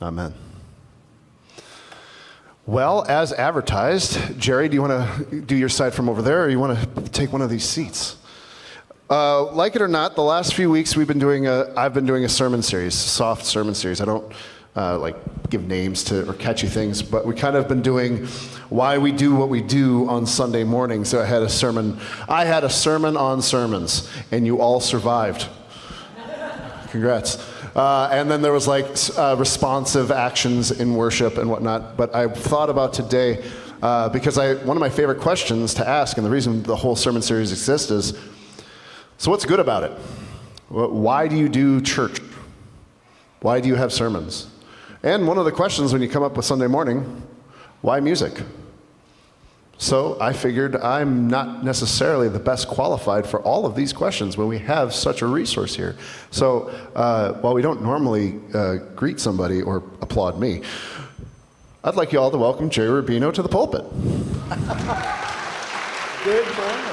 Amen. Well, as advertised, Jerry, do you want to do your side from over there, or you want to take one of these seats? Like it or not, the last few weeks I've been doing a sermon series, soft sermon series. I don't give names to or catchy things, but we kind of been doing why we do what we do on Sunday mornings. So I had a sermon on sermons, and you all survived. Congrats. And then there was responsive actions in worship and whatnot. But I thought about today, because one of my favorite questions to ask, and the reason the whole sermon series exists is, so what's good about it? Why do you do church? Why do you have sermons? And one of the questions when you come up with Sunday morning, why music? So I figured I'm not necessarily the best qualified for all of these questions when we have such a resource here. So while we don't normally greet somebody or applaud me, I'd like you all to welcome Jerry Rubino to the pulpit. Good morning.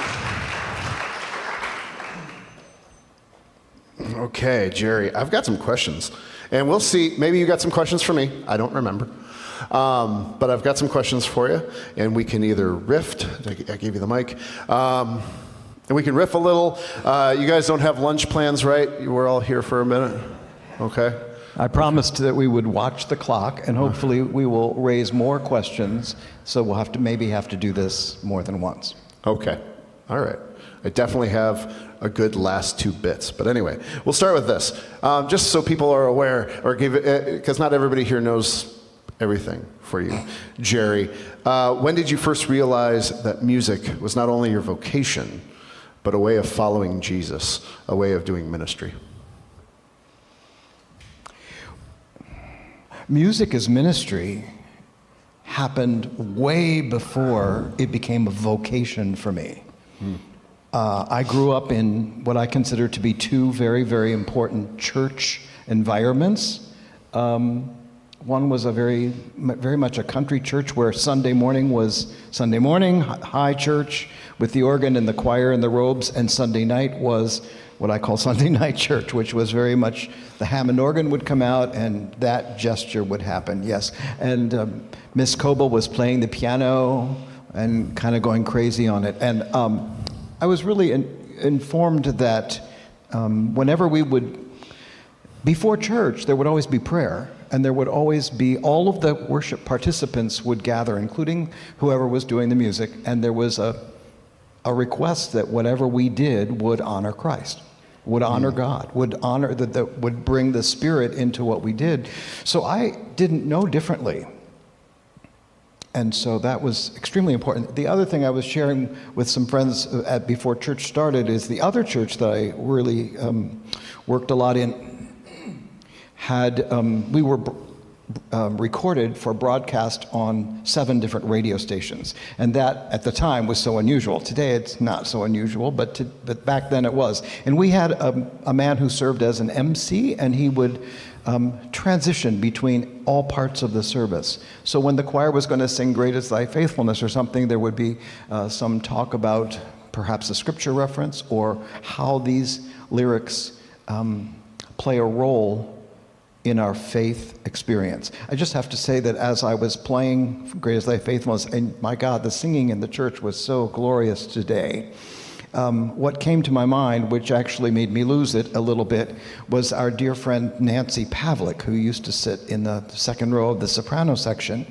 Okay, Jerry, I've got some questions. And we'll see, maybe you got some questions for me. I don't remember. But I've got some questions for you, and we can either riff. I gave you the mic. And we can riff a little. You guys don't have lunch plans, right? We're all here for a minute. Okay. I promised that we would watch the clock, and hopefully we will raise more questions, so we'll have to do this more than once. Okay. All right. I definitely have a good last 2 bits. But anyway, we'll start with this. Just so people are aware, or because not everybody here knows everything for you. Jerry, when did you first realize that music was not only your vocation, but a way of following Jesus, a way of doing ministry? Music as ministry happened way before it became a vocation for me. I grew up in what I consider to be 2 very, very important church environments. One was a very much a country church where Sunday morning was Sunday morning, high church with the organ and the choir and the robes, and Sunday night was what I call Sunday night church, which was very much the Hammond organ would come out and that gesture would happen, yes. And Miss Coble was playing the piano and kind of going crazy on it. And I was really informed that whenever we would, before church, there would always be prayer, and there would always be, all of the worship participants would gather, including whoever was doing the music, and there was a request that whatever we did would honor Christ, would honor God, would honor, that would bring the Spirit into what we did. So I didn't know differently. And so that was extremely important. The other thing I was sharing with some friends before church started is the other church that I really worked a lot in we were recorded for broadcast on 7 different radio stations. And that, at the time, was so unusual. Today, it's not so unusual, but back then it was. And we had a man who served as an MC, and he would transition between all parts of the service. So when the choir was going to sing Great is Thy Faithfulness or something, there would be some talk about perhaps a scripture reference or how these lyrics play a role in our faith experience. I just have to say that as I was playing Great is Thy Faithfulness, and my God, the singing in the church was so glorious today, what came to my mind, which actually made me lose it a little bit, was our dear friend Nancy Pavlik, who used to sit in the second row of the soprano section.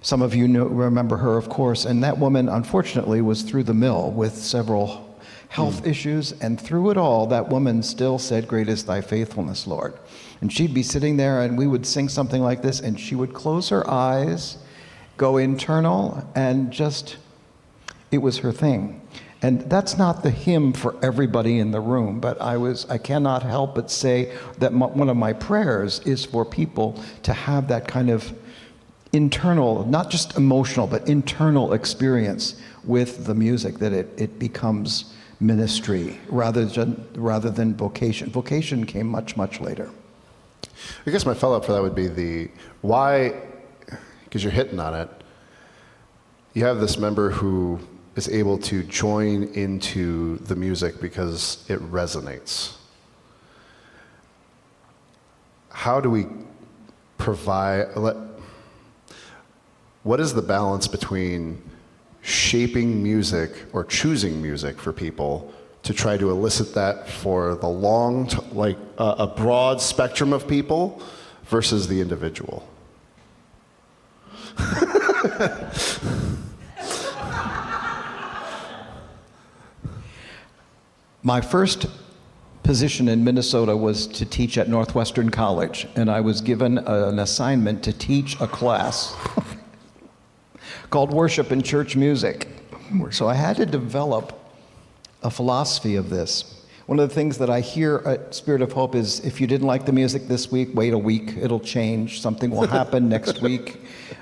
Some of you remember her, of course, and that woman, unfortunately, was through the mill with several health issues, and through it all, that woman still said, Great is Thy Faithfulness, Lord. And she'd be sitting there, and we would sing something like this, and she would close her eyes, go internal, and just, it was her thing. And that's not the hymn for everybody in the room, but I cannot help but say that one of my prayers is for people to have that kind of internal, not just emotional, but internal experience with the music, that it becomes ministry rather than vocation. Vocation came much, much later. I guess my follow-up for that would be the why, because you're hitting on it, you have this member who is able to join into the music because it resonates. How do we what is the balance between shaping music or choosing music for people to try to elicit that for the a broad spectrum of people versus the individual? My first position in Minnesota was to teach at Northwestern College, and I was given an assignment to teach a class called Worship and Church Music. So I had to develop a philosophy of this. One of the things that I hear at Spirit of Hope is, if you didn't like the music this week, wait a week, it'll change, something will happen next week.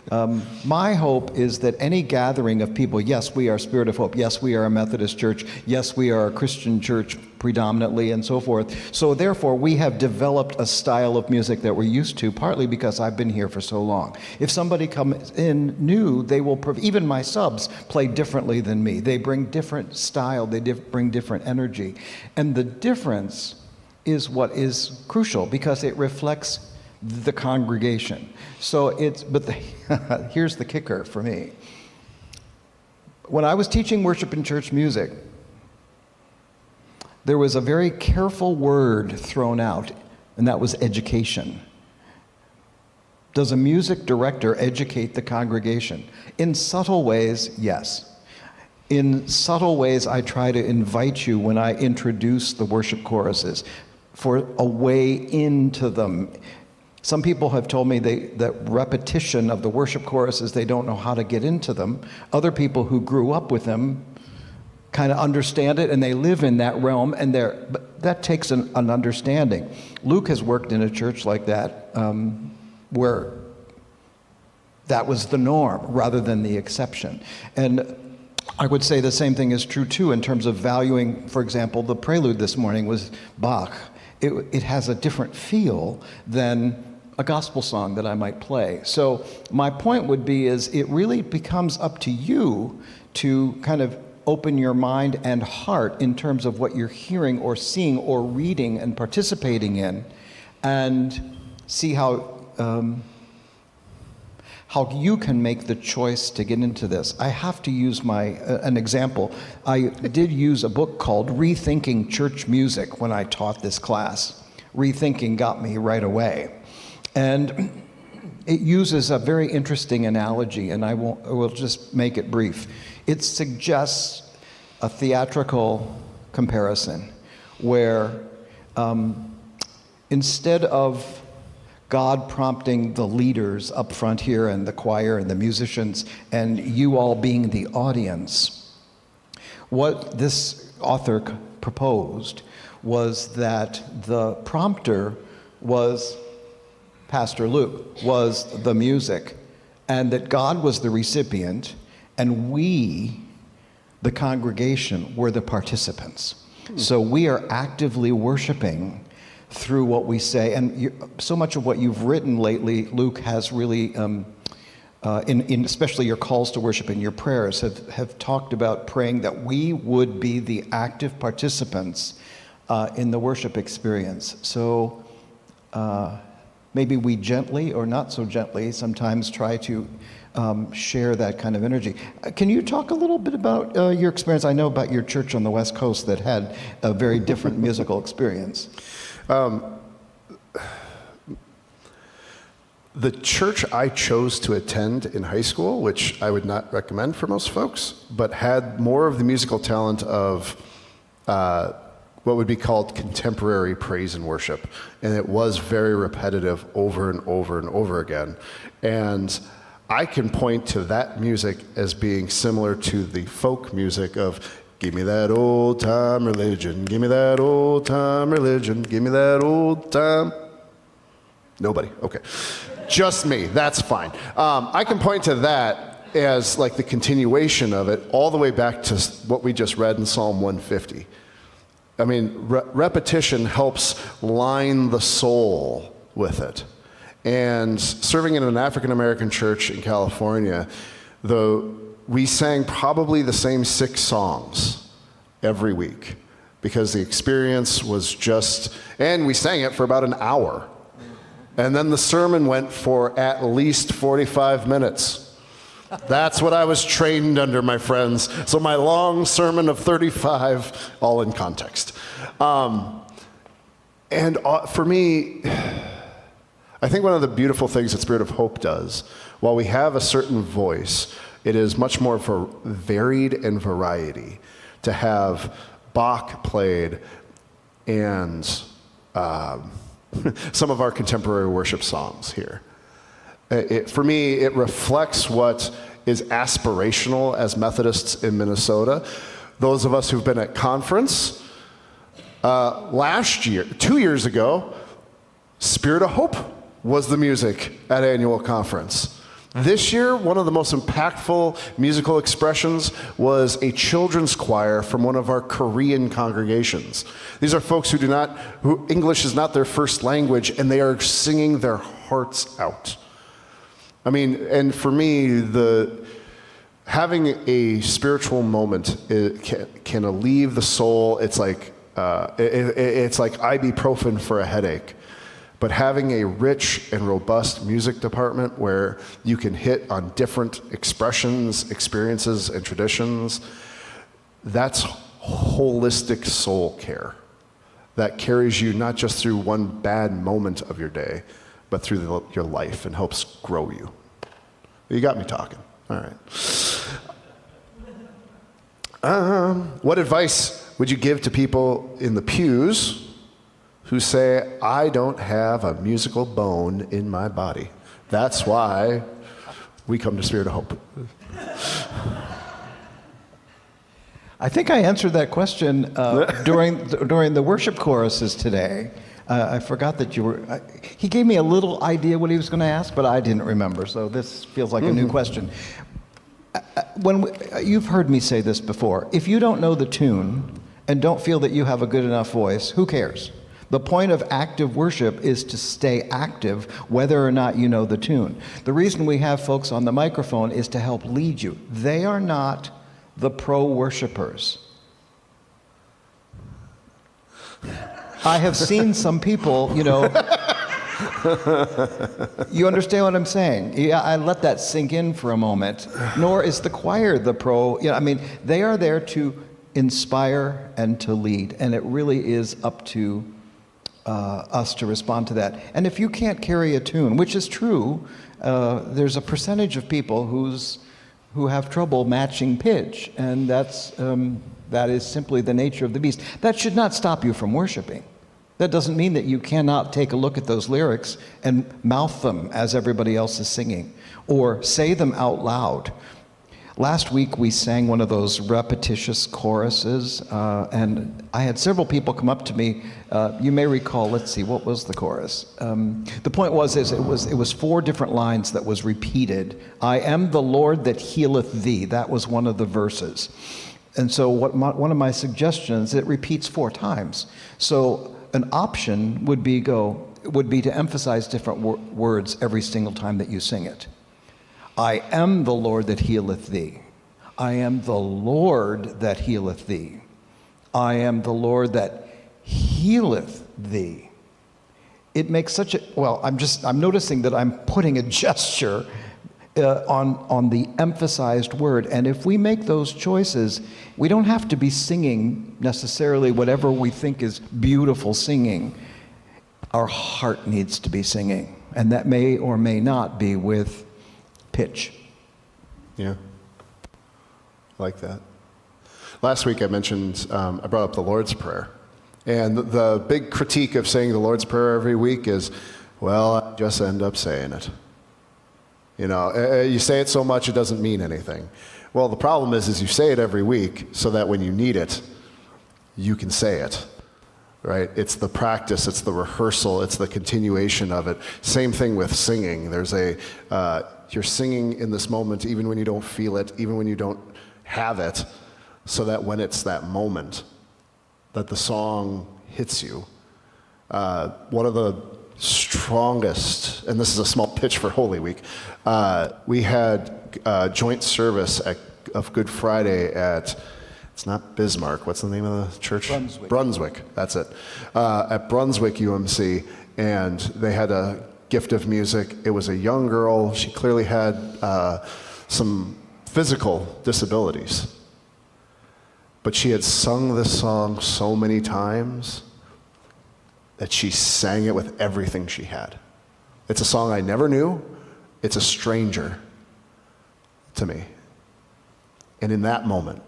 My hope is that any gathering of people, yes, we are Spirit of Hope, yes, we are a Methodist church, yes, we are a Christian church predominantly, and so forth. So therefore, we have developed a style of music that we're used to, partly because I've been here for so long. If somebody comes in new, they will, even my subs play differently than me. They bring different style, they bring different energy. And the difference is what is crucial, because it reflects the congregation. So here's the kicker for me. When I was teaching worship and church music, there was a very careful word thrown out, and that was education. Does a music director educate the congregation? In subtle ways, yes. In subtle ways, I try to invite you when I introduce the worship choruses for a way into them. Some people have told me that repetition of the worship choruses, they don't know how to get into them. Other people who grew up with them kind of understand it, and they live in that realm, but that takes an understanding. Luke has worked in a church like that, where that was the norm rather than the exception. And I would say the same thing is true too in terms of valuing, for example, the prelude this morning was Bach. It has a different feel than a gospel song that I might play. So my point would be is it really becomes up to you to kind of open your mind and heart in terms of what you're hearing or seeing or reading and participating in, and see how you can make the choice to get into this. I have to use an example. I did use a book called Rethinking Church Music when I taught this class. Rethinking got me right away. And it uses a very interesting analogy, and I will just make it brief. It suggests a theatrical comparison where instead of God prompting the leaders up front here and the choir and the musicians and you all being the audience, what this author proposed was that the prompter was Pastor Luke, was the music, and that God was the recipient, and we, the congregation, were the participants. So we are actively worshiping through what we say. And so much of what you've written lately, Luke, has really, in especially your calls to worship and your prayers, have talked about praying that we would be the active participants in the worship experience. So maybe we gently or not so gently sometimes try to share that kind of energy. Can you talk a little bit about your experience? I know about your church on the West Coast that had a very different musical experience. The church I chose to attend in high school, which I would not recommend for most folks, but had more of the musical talent of what would be called contemporary praise and worship. And it was very repetitive over and over and over again. And I can point to that music as being similar to the folk music of give me that old time religion, give me that old time religion, give me that old time. Nobody, okay. Just me, that's fine. I can point to that as like the continuation of it all the way back to what we just read in Psalm 150. I mean, repetition helps line the soul with it. And serving in an African-American church in California, we sang probably the same 6 songs every week because the experience was just, and we sang it for about an hour. And then the sermon went for at least 45 minutes. That's what I was trained under, my friends. So my long sermon of 35, all in context. And for me, I think one of the beautiful things that Spirit of Hope does, while we have a certain voice, it is much more varied and variety to have Bach played and some of our contemporary worship songs here. For me, it reflects what is aspirational as Methodists in Minnesota. Those of us who've been at conference, last year, 2 years ago, Spirit of Hope was the music at annual conference. This year, one of the most impactful musical expressions was a children's choir from one of our Korean congregations. These are folks who English is not their first language, and they are singing their hearts out. I mean, and for me, having a spiritual moment can alleviate the soul. It's like ibuprofen for a headache. But having a rich and robust music department where you can hit on different expressions, experiences, and traditions, that's holistic soul care that carries you not just through one bad moment of your day, but through your life and helps grow you. You got me talking. All right. What advice would you give to people in the pews who say, I don't have a musical bone in my body? That's why we come to Spirit of Hope. I think I answered that question during the worship choruses today. I forgot that you were. He gave me a little idea what he was going to ask, but I didn't remember. So this feels like a new question. You've heard me say this before. If you don't know the tune and don't feel that you have a good enough voice, who cares? The point of active worship is to stay active whether or not you know the tune. The reason we have folks on the microphone is to help lead you. They are not the pro worshipers. I have seen some people, you understand what I'm saying? Yeah, I let that sink in for a moment. Nor is the choir the pro. They are there to inspire and to lead, and it really is up to us to respond to that. And if you can't carry a tune, which is true, there's a percentage of people who have trouble matching pitch, and that is simply the nature of the beast. That should not stop you from worshiping. That doesn't mean that you cannot take a look at those lyrics and mouth them as everybody else is singing, or say them out loud. Last week we sang one of those repetitious choruses, and I had several people come up to me. You may recall, let's see, what was the chorus? The point was it was 4 different lines that was repeated. I am the Lord that healeth thee. That was one of the verses. And so one of my suggestions, it repeats 4 times. So an option would be to emphasize different words every single time that you sing it. I am the Lord that healeth thee. I am the Lord that healeth thee. I am the Lord that healeth thee. It makes I'm noticing that I'm putting a gesture on the emphasized word. And if we make those choices, we don't have to be singing necessarily whatever we think is beautiful singing. Our heart needs to be singing. And that may or may not be with pitch. Yeah, I like that. Last week I mentioned, I brought up the Lord's Prayer. And the big critique of saying the Lord's Prayer every week is, well, I just end up saying it. You say it so much it doesn't mean anything. Well, the problem is you say it every week so that when you need it, you can say it. Right? It's the practice, it's the rehearsal, it's the continuation of it. Same thing with singing. You're singing in this moment even when you don't feel it, even when you don't have it, so that when it's that moment that the song hits you. One of the strongest, and this is a small pitch for Holy Week, we had a joint service of Good Friday at, it's not Bismarck, what's the name of the church? Brunswick. Brunswick, that's it. At Brunswick UMC, and they had a gift of music. It was a young girl. She clearly had some physical disabilities. But she had sung this song so many times that she sang it with everything she had. It's a song I never knew. It's a stranger to me. And in that moment,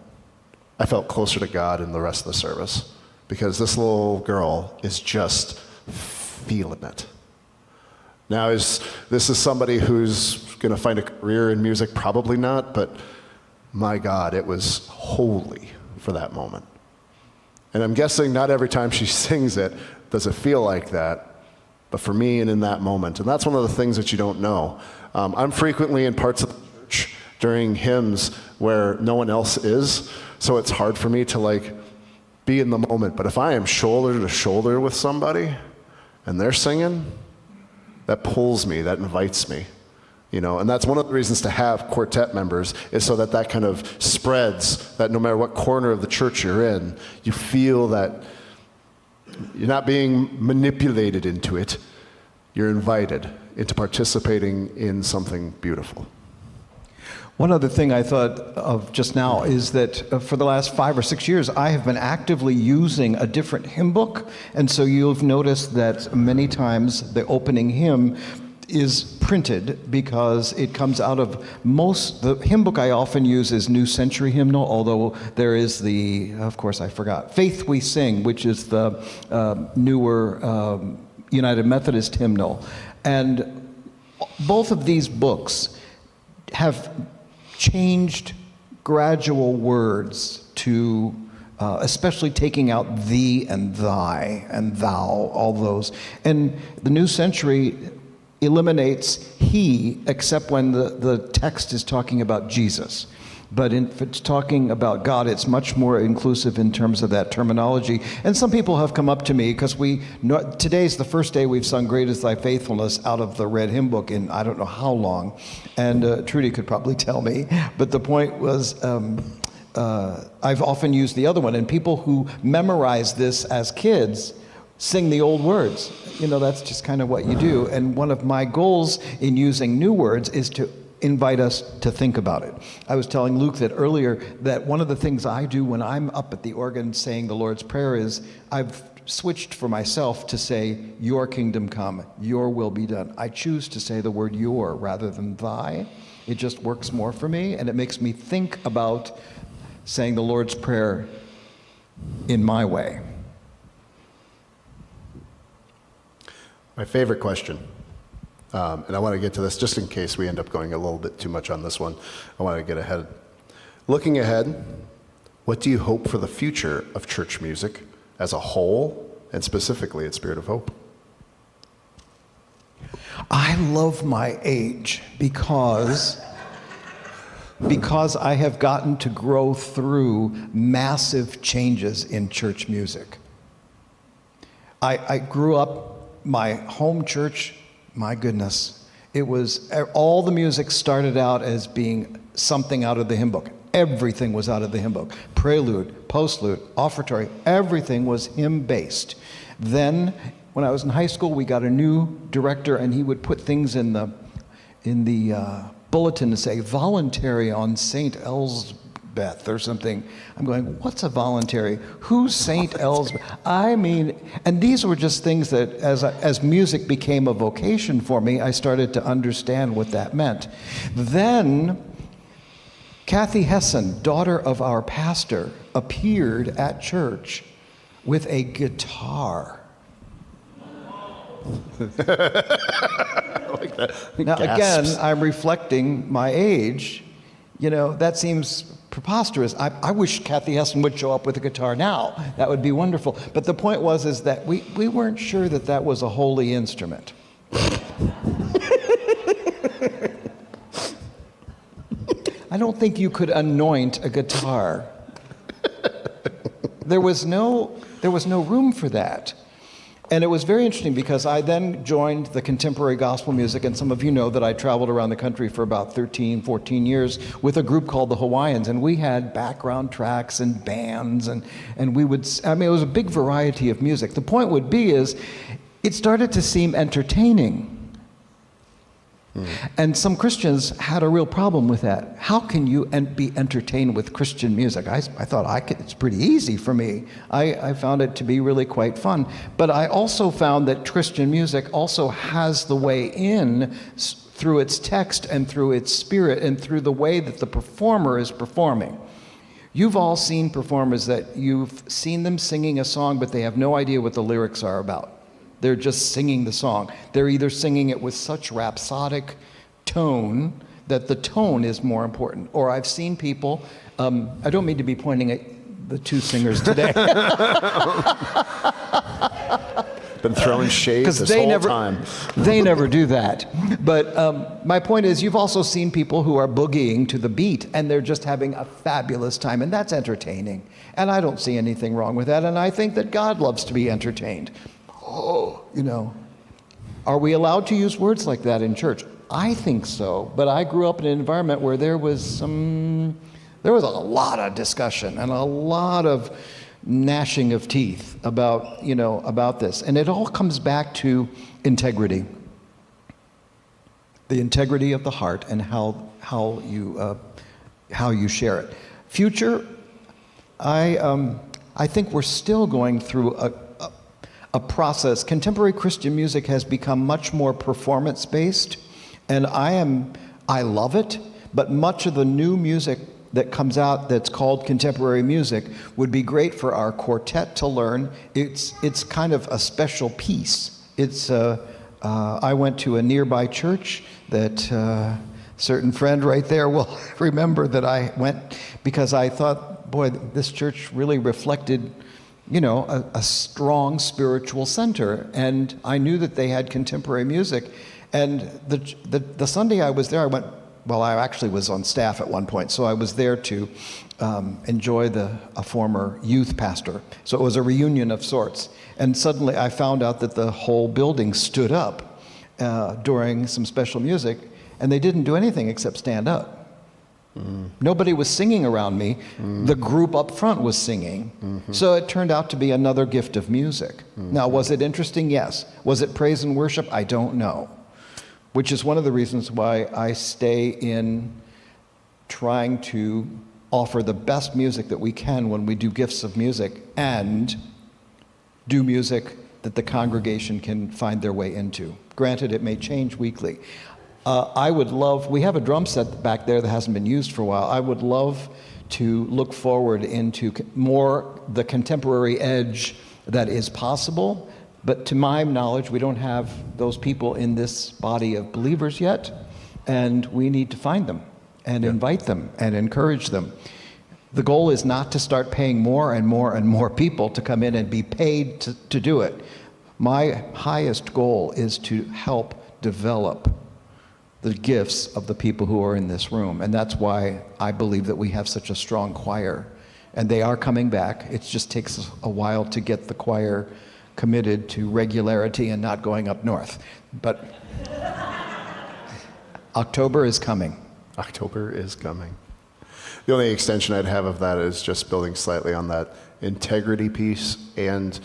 I felt closer to God in the rest of the service because this little girl is just feeling it. Now, this is somebody who's going to find a career in music? Probably not, but my God, it was holy for that moment. And I'm guessing not every time she sings it does it feel like that, but for me and in that moment, and that's one of the things that you don't know. I'm frequently in parts of the church during hymns where no one else is, so it's hard for me to be in the moment. But if I am shoulder to shoulder with somebody and they're singing, that pulls me, that invites me, and that's one of the reasons to have quartet members is so that kind of spreads, that no matter what corner of the church you're in, you feel that you're not being manipulated into it, you're invited into participating in something beautiful. One other thing I thought of just now is that for the last 5 or 6 years, I have been actively using a different hymn book. And so you've noticed that many times the opening hymn is printed because it comes out of the hymn book I often use is New Century Hymnal, although there is of course I forgot, Faith We Sing, which is the newer United Methodist hymnal. And both of these books have changed gradual words to, especially taking out thee and thy and thou, all those. And the New Century eliminates he, except when the text is talking about Jesus. But if it's talking about God, it's much more inclusive in terms of that terminology. And some people have come up to me, because today's the first day we've sung Great Is Thy Faithfulness out of the Red Hymn Book in I don't know how long. And Trudy could probably tell me. But the point was, I've often used the other one. And people who memorize this as kids sing the old words. That's just kind of what you do. And one of my goals in using new words is to invite us to think about it. I was telling Luke that earlier that one of the things I do when I'm up at the organ saying the Lord's Prayer is I've switched for myself to say, your kingdom come, your will be done. I choose to say the word your rather than thy. It just works more for me, and it makes me think about saying the Lord's Prayer in my way. My favorite question, and I want to get to this just in case we end up going a little bit too much on this one. I want to get ahead. Looking ahead, what do you hope for the future of church music as a whole, and specifically at Spirit of Hope? I love my age because I have gotten to grow through massive changes in church music. I grew up, my home church, my goodness, it was, all the music started out as being something out of the hymn book. Everything was out of the hymn book. Prelude, postlude, offertory, everything was hymn-based. Then, when I was in high school, we got a new director, and he would put things in the bulletin to say, voluntary on St. Elsbeth or something. I'm going, what's a voluntary? Who's St. Elsbeth? And these were just things that as music became a vocation for me, I started to understand what that meant. Then, Kathy Hessen, daughter of our pastor, appeared at church with a guitar. Like that. Now, Gasps. again, I'm reflecting my age. That seems preposterous. I wish Kathy Hessen would show up with a guitar now. That would be wonderful. But the point is that we weren't sure that was a holy instrument. I don't think you could anoint a guitar. There was no room for that. And it was very interesting because I then joined the contemporary gospel music, and some of you know that I traveled around the country for about 13, 14 years with a group called the Hawaiians, and we had background tracks and bands, and it was a big variety of music. The point would be is, it started to seem entertaining, And some Christians had a real problem with that. How can you be entertained with Christian music? I thought it's pretty easy for me. I found it to be really quite fun. But I also found that Christian music also has the way in through its text and through its spirit and through the way that the performer is performing. You've all seen performers that you've seen them singing a song, but they have no idea what the lyrics are about. They're just singing the song. They're either singing it with such rhapsodic tone that the tone is more important. Or I've seen people, I don't mean to be pointing at the two singers today. Been throwing shade this whole time. They never do that. But my point is, you've also seen people who are boogieing to the beat, and they're just having a fabulous time, and that's entertaining. And I don't see anything wrong with that, and I think that God loves to be entertained. Oh, are we allowed to use words like that in church? I think so, but I grew up in an environment where there was a lot of discussion and a lot of gnashing of teeth about this. And it all comes back to integrity. The integrity of the heart and how you share it. Future, I think we're still going through a process. Contemporary Christian music has become much more performance-based, and I love it, but much of the new music that comes out that's called contemporary music would be great for our quartet to learn. It's kind of a special piece. I went to a nearby church that a certain friend right there will remember that I went because I thought, boy, this church really reflected a strong spiritual center. And I knew that they had contemporary music. And the Sunday I was there, I actually was on staff at one point, so I was there to enjoy a former youth pastor. So it was a reunion of sorts. And suddenly I found out that the whole building stood up during some special music, and they didn't do anything except stand up. Nobody was singing around me. The group up front was singing. So it turned out to be another gift of music. Now, was it interesting? Yes. Was it praise and worship? I don't know. Which is one of the reasons why I stay in trying to offer the best music that we can when we do gifts of music and do music that the congregation can find their way into. Granted, it may change weekly. We have a drum set back there that hasn't been used for a while. I would love to look forward into more the contemporary edge that is possible, but to my knowledge, we don't have those people in this body of believers yet, and we need to find them and invite them and encourage them. The goal is not to start paying more and more and more people to come in and be paid to do it. My highest goal is to help develop the gifts of the people who are in this room. And that's why I believe that we have such a strong choir. And they are coming back. It just takes a while to get the choir committed to regularity and not going up north. But October is coming. October is coming. The only extension I'd have of that is just building slightly on that integrity piece and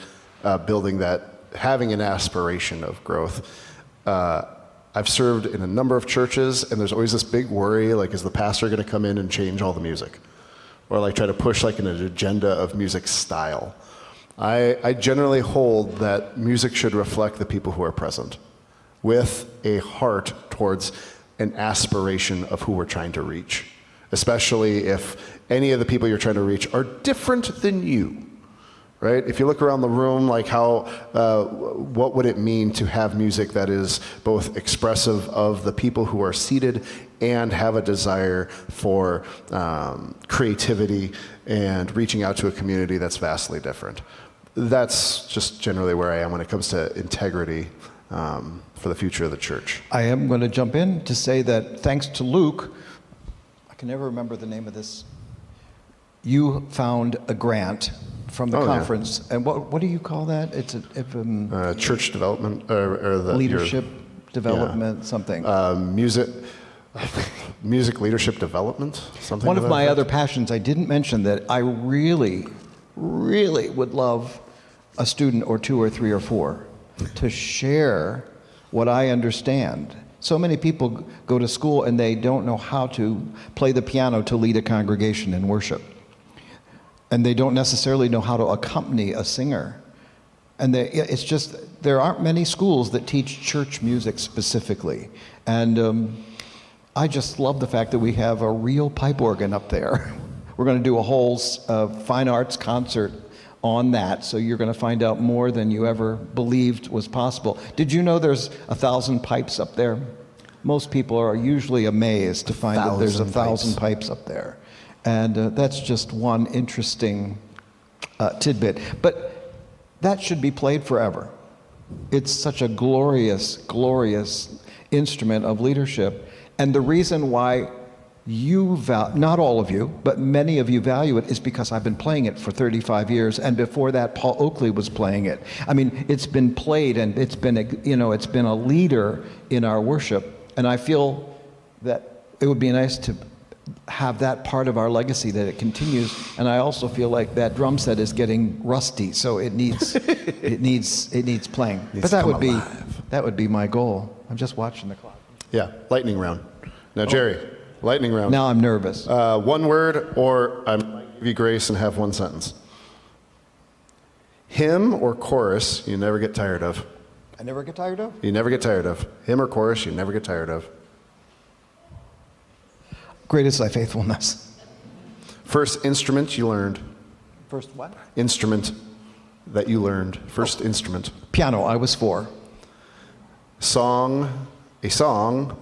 building that, having an aspiration of growth. I've served in a number of churches, and there's always this big worry, like, is the pastor going to come in and change all the music? Or like try to push like an agenda of music style. I generally hold that music should reflect the people who are present with a heart towards an aspiration of who we're trying to reach, especially if any of the people you're trying to reach are different than you. Right? If you look around the room, like what would it mean to have music that is both expressive of the people who are seated and have a desire for creativity and reaching out to a community that's vastly different? That's just generally where I am when it comes to integrity for the future of the church. I am going to jump in to say that thanks to Luke, I can never remember the name of this, you found a grant from the conference. Yeah. And what do you call that? It's church development or the leadership development, something. Music leadership development, something. One of my other passions, I didn't mention that I really, really would love a student or two or three or four to share what I understand, So many people go to school and they don't know how to play the piano to lead a congregation in worship. And they don't necessarily know how to accompany a singer. And it's just, there aren't many schools that teach church music specifically. And I just love the fact that we have a real pipe organ up there. We're going to do a whole fine arts concert on that, so you're going to find out more than you ever believed was possible. Did you know there's 1,000 pipes up there? Most people are usually amazed to find that there's 1,000 pipes up there. And that's just one interesting tidbit. But that should be played forever. It's such a glorious, glorious instrument of leadership. And the reason why not all of you, but many of you value it is because I've been playing it for 35 years, and before that, Paul Oakley was playing it. I mean, it's been played, and it's been a leader in our worship, and I feel that it would be nice to have that part of our legacy, that it continues. And I also feel like that drum set is getting rusty, so it needs it needs playing. But that would be my goal. I'm just watching the clock. Yeah, lightning round. Now, Jerry. Lightning round. Now I'm nervous. One word, or I might give you grace and have one sentence. Hymn or chorus you never get tired of? I never get tired of? You never get tired of. Hymn or chorus you never get tired of? Great is thy faithfulness. First instrument you learned? First what? Instrument that you learned. First instrument. Piano, I was 4. A song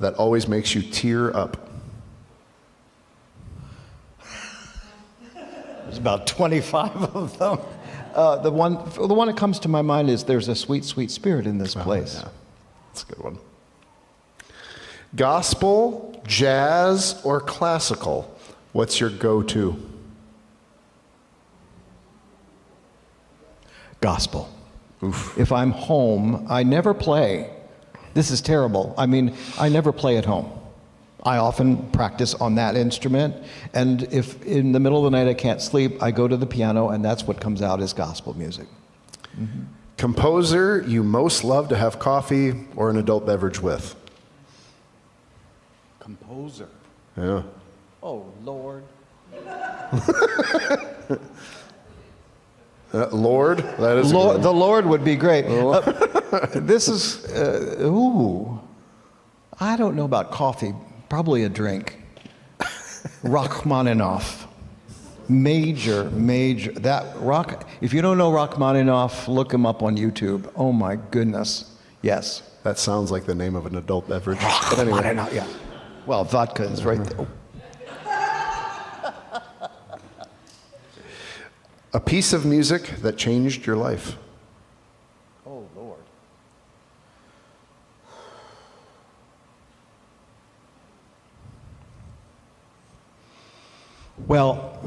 that always makes you tear up. There's about 25 of them. The one that comes to my mind is there's a sweet, sweet spirit in this place. Yeah. That's a good one. Gospel, jazz, or classical? What's your go-to? Gospel. Oof. If I'm home, I never play. This is terrible. I mean, I never play at home. I often practice on that instrument, and if in the middle of the night I can't sleep, I go to the piano, and that's what comes out as gospel music. Mm-hmm. Composer you most love to have coffee or an adult beverage with? Composer. Yeah. Oh, Lord. Lord? That is Lord, the Lord would be great. This is, I don't know about coffee. Probably a drink. Rachmaninoff. Major. If you don't know Rachmaninoff, look him up on YouTube. Oh my goodness. Yes. That sounds like the name of an adult beverage. But anyway. Rachmaninoff, yeah. Well, vodka is right there. A piece of music that changed your life? Oh, Lord. Well,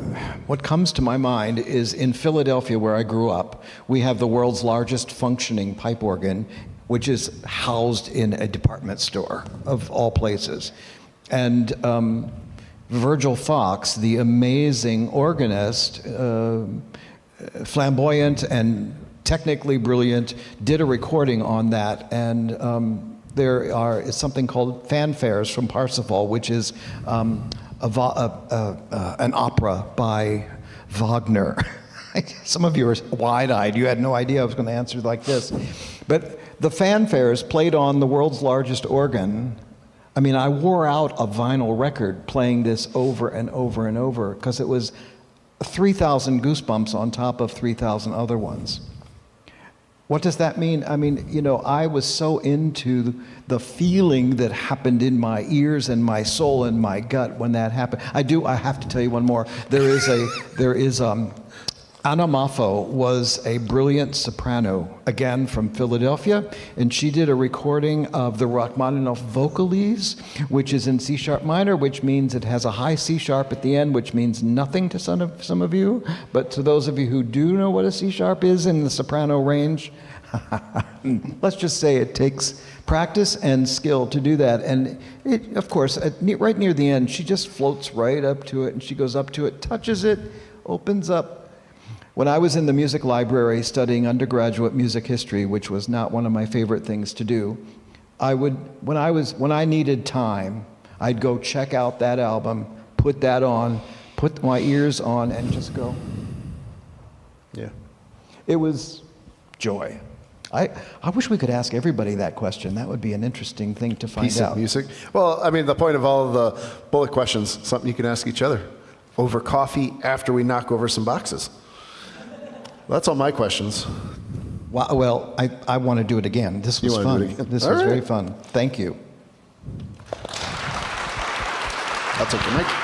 what comes to my mind is in Philadelphia, where I grew up, we have the world's largest functioning pipe organ, which is housed in a department store, of all places. And Virgil Fox, the amazing organist, flamboyant and technically brilliant, did a recording on that. And it's something called Fanfares from Parsifal, which is an opera by Wagner. Some of you are wide-eyed. You had no idea I was going to answer like this. But the Fanfares played on the world's largest organ. I mean, I wore out a vinyl record playing this over and over and over because it was 3,000 goosebumps on top of 3,000 other ones. What does that mean? I mean, I was so into the feeling that happened in my ears and my soul and my gut when that happened. I have to tell you one more. Anna Maffo was a brilliant soprano, again from Philadelphia, and she did a recording of the Rachmaninoff Vocalese, which is in C sharp minor, which means it has a high C sharp at the end, which means nothing to some of you. But to those of you who do know what a C sharp is in the soprano range, let's just say it takes practice and skill to do that. And it, of course, right near the end, she just floats right up to it, and she goes up to it, touches it, opens up. When I was in the music library studying undergraduate music history, which was not one of my favorite things to do, when I needed time, I'd go check out that album, put that on, put my ears on, and just go. Yeah. It was joy. I wish we could ask everybody that question. That would be an interesting thing to find Piece out. of music. Well, I mean, the point of all of the bullet questions, something you can ask each other over coffee after we knock over some boxes. That's all my questions. Well, I want to do it again. This was wanna fun. do it again? This All was right. very fun. Thank you. I'll take the mic.